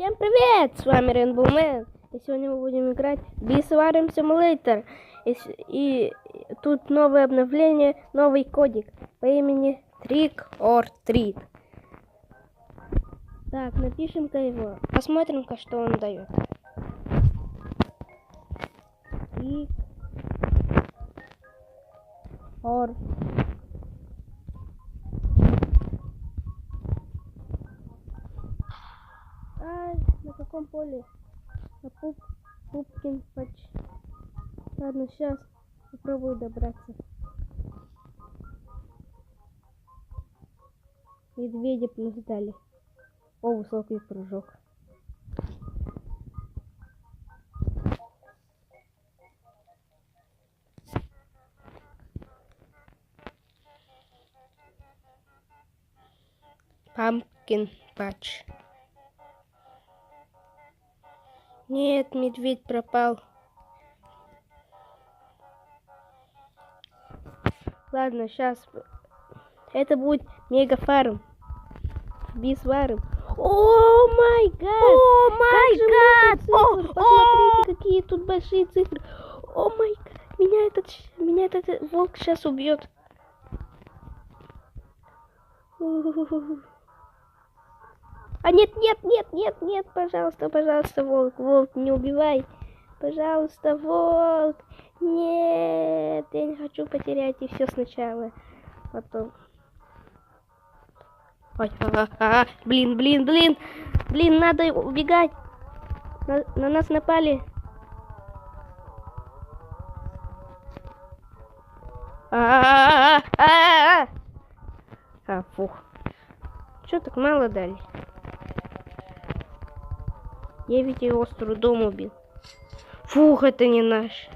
Всем привет! С вами Rainbow Man. И сегодня мы будем играть в Bee Swarm Simulator. И тут новое обновление, новый кодик по имени Trick or Treat. Так, напишем-ка его. Посмотрим-ка, что он дает. Trick or на каком поле? На Пупкин Патч. Ладно, сейчас попробую добраться. Медведя плюс дали. О, высокий прыжок. Pumpkin Patch. Нет, медведь пропал. Ладно, сейчас. Это будет мегафарм. Bee Swarm. О май гад! О май гад! Посмотрите, какие тут большие цифры. О май гад! Меня этот волк сейчас убьет. А нет, пожалуйста, волк, не убивай. Пожалуйста, волк. Нет, я не хочу потерять и все сначала. Потом. Ой, блин, надо убегать. На нас напали. Фух. Чё так мало дали? Я ведь его с трудом убил. Фух, это не наш.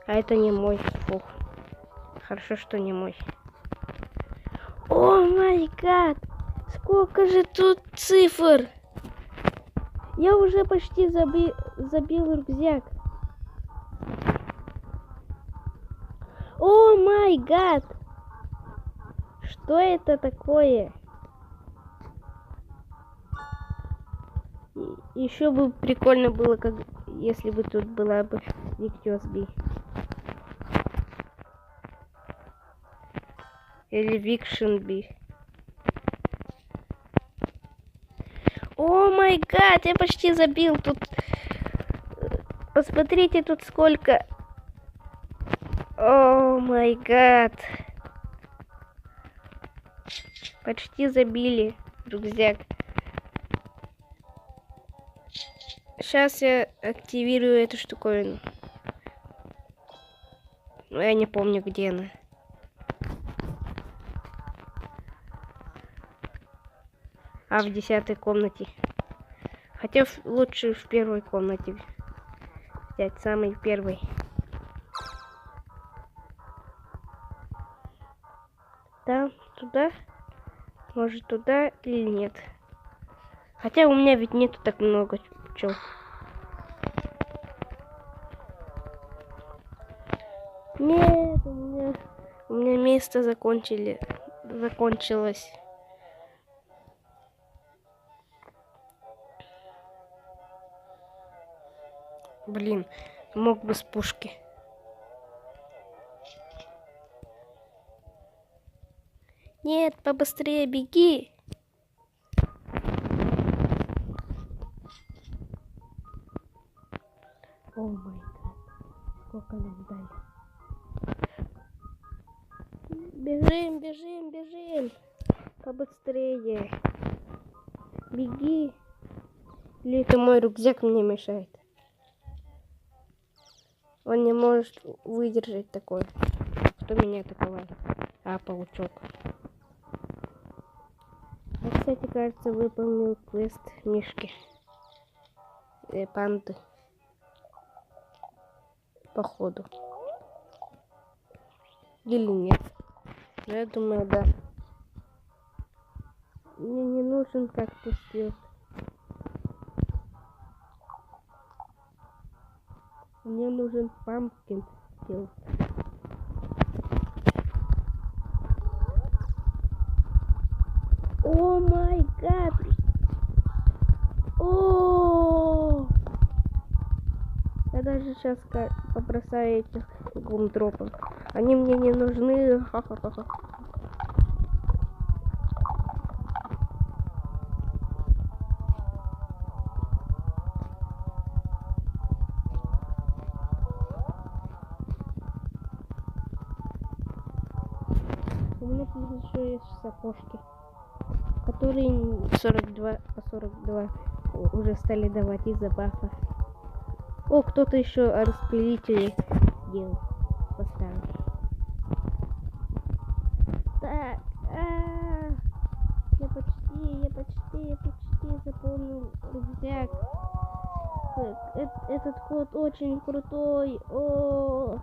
А это не мой. Фух. Хорошо, что не мой. О май гад! Сколько же тут цифр! Я уже почти забил рюкзак. О май гад! Что это такое? Еще бы прикольно было, как если бы тут была бы Виктиосби. Или Викшенби. О май гад, я почти забил тут. Посмотрите тут сколько. О май гад. Почти забили рюкзак. Сейчас я активирую эту штуковину. Но я не помню, где она. А в 10-й комнате. Хотя лучше в первой комнате взять, самый первый. Да, туда. Может туда или нет. Хотя у меня ведь нету так много пчел. Нет, у меня место закончилось. Блин, мог бы с пушки. Нет, побыстрее беги. О май гад, сколько нам дали. Бежим. Побыстрее. Беги. Или это мой рюкзак мне мешает? Он не может выдержать такое. Кто меня атаковал? Паучок. Я, кстати, кажется, выполнил квест мишки. Панды. Походу. Или нет. Но я думаю, да. Мне не нужен кактус пилот. Мне нужен пампкин пилот. О Я даже сейчас побросаю этих гумдропов. Они мне не нужны. Ха-ха-ха. У меня тут еще есть сапожки, которые 42 по 42 уже стали давать из-за бафа. О, кто-то еще распылители делал. Поставил. Так, я почти заполнил рюкзак. Этот код очень крутой. О,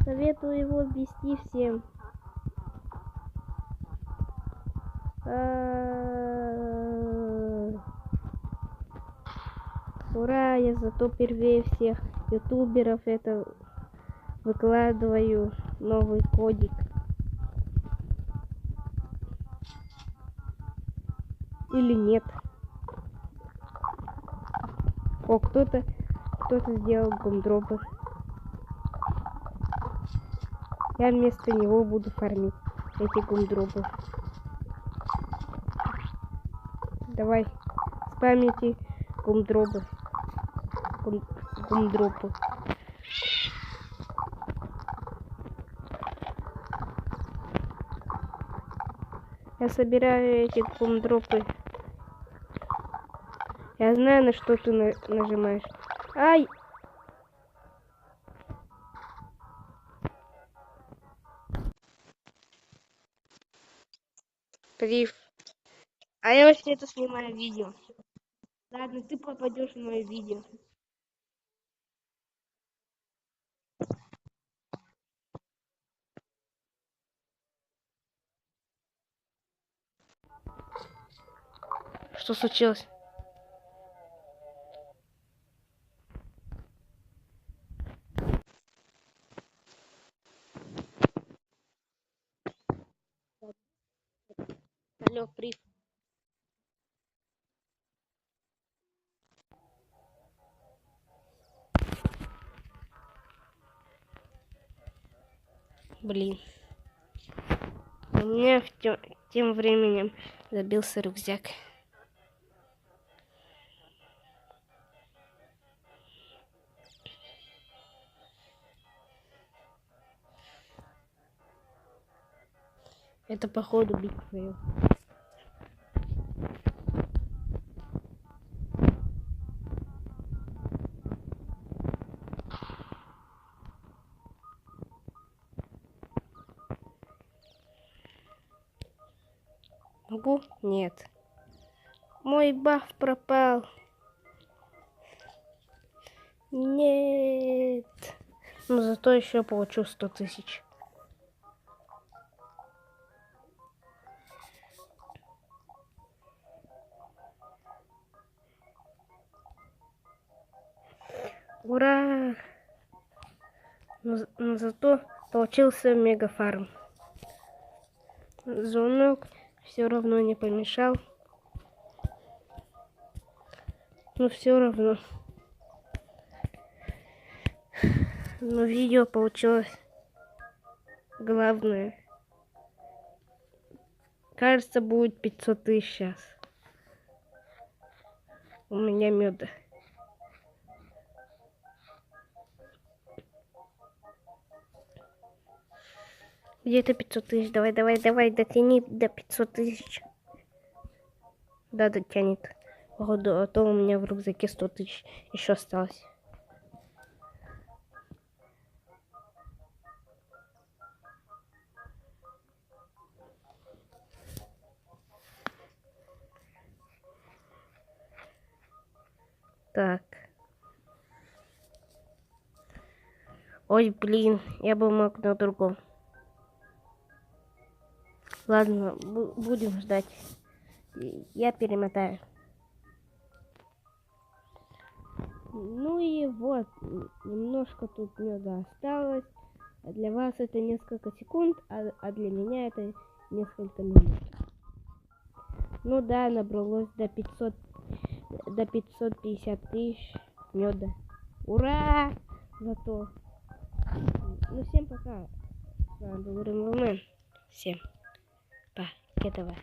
советую его ввести всем. Ура, я зато первее всех ютуберов это выкладываю новый кодик. Или нет. О, кто-то сделал гумдропы. Я вместо него буду фармить эти гумдропы. Давай, спамите гумдропы. Гумдропы. Я собираю эти гумдропы. Я знаю, на что ты нажимаешь. Ай! Прив. А я вообще-то снимаю видео. Ладно, ты попадешь в мое видео. Что случилось? Алло, Прив. Блин. У меня тем временем забился рюкзак. Это походу биг фейл. Могу? Нет. Мой баф пропал. Нет. Но зато еще получу 100 тысяч. Ура! Но зато получился мегафарм. Звонок все равно не помешал. Но все равно. Но видео получилось главное. Кажется, будет 500 тысяч сейчас. У меня меда. Где-то 500 тысяч. Давай, дотяни до 500 тысяч. Да, дотянет. Походу, а то у меня в рюкзаке 100 тысяч еще осталось. Так. Ой, блин, я бы мог на другом. Ладно, будем ждать. Я перемотаю. Ну и вот, немножко тут меда осталось. Для вас это несколько секунд, а для меня это несколько минут. Ну да, набралось до 550 тысяч меда. Ура! Зато. Ну, всем пока. С вами был Ремомен. Всем пока.